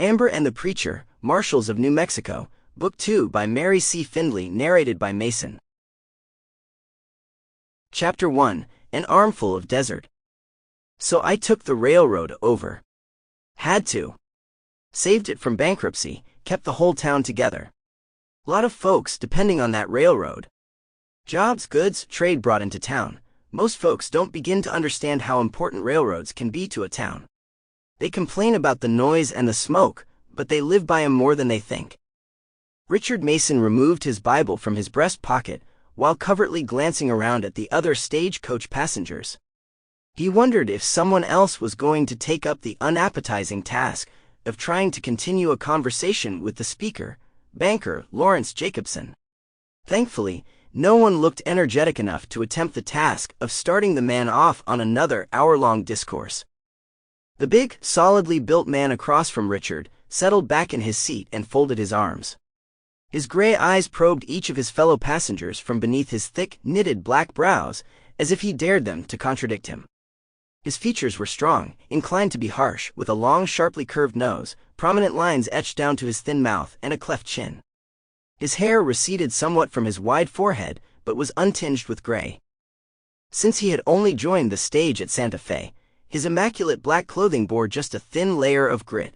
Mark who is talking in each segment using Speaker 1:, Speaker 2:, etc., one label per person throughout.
Speaker 1: Amber and the Preacher, Marshals of New Mexico, Book 2 by Mary C. Findley, narrated by Mason. Chapter 1, An Armful of Desert. So I took the railroad over. Had to. Saved it from bankruptcy, kept the whole town together. Lot of folks depending on that railroad. Jobs, goods, trade brought into town. Most folks don't begin to understand how important railroads can be to a town. They complain about the noise and the smoke, but they live by 'em more than they think. Richard Mason removed his Bible from his breast pocket, while covertly glancing around at the other stagecoach passengers. He wondered if someone else was going to take up the unappetizing task of trying to continue a conversation with the speaker, banker Lawrence Jacobsen. Thankfully, no one looked energetic enough to attempt the task of starting the man off on another hour-long discourse. The big, solidly built man across from Richard settled back in his seat and folded his arms. His gray eyes probed each of his fellow passengers from beneath his thick, knitted black brows, as if he dared them to contradict him. His features were strong, inclined to be harsh, with a long, sharply curved nose, prominent lines etched down to his thin mouth, and a cleft chin. His hair receded somewhat from his wide forehead, but was untinged with gray. Since he had only joined the stage at Santa Fe, his immaculate black clothing bore just a thin layer of grit.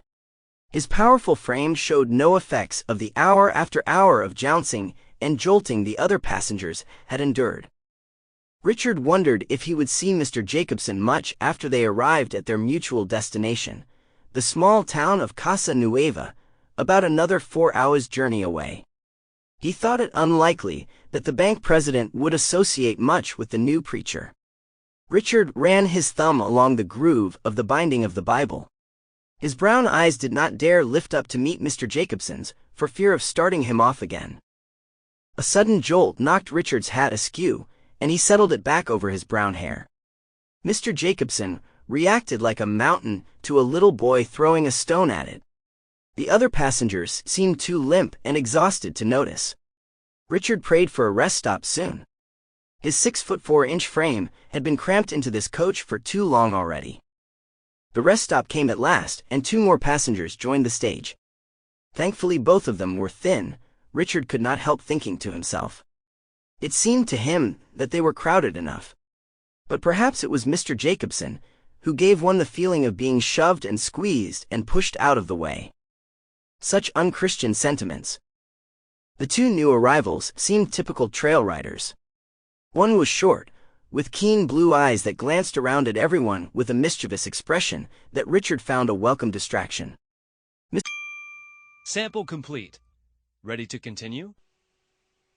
Speaker 1: His powerful frame showed no effects of the hour after hour of jouncing and jolting the other passengers had endured. Richard wondered if he would see Mr. Jacobsen much after they arrived at their mutual destination, the small town of Casa Nueva, about another 4 hours' journey away. He thought it unlikely that the bank president would associate much with the new preacher. Richard ran his thumb along the groove of the binding of the Bible. His brown eyes did not dare lift up to meet Mr. Jacobsen's, for fear of starting him off again. A sudden jolt knocked Richard's hat askew, and he settled it back over his brown hair. Mr. Jacobsen reacted like a mountain to a little boy throwing a stone at it. The other passengers seemed too limp and exhausted to notice. Richard prayed for a rest stop soon. His 6'4" frame had been cramped into this coach for too long already. The rest stop came at last, and 2 more passengers joined the stage. Thankfully both of them were thin, Richard could not help thinking to himself. It seemed to him that they were crowded enough. But perhaps it was Mr. Jacobsen who gave one the feeling of being shoved and squeezed and pushed out of the way. Such unchristian sentiments. The 2 new arrivals seemed typical trail riders. One was short, with keen blue eyes that glanced around at everyone with a mischievous expression that Richard found a welcome distraction.
Speaker 2: Sample complete. Ready to continue?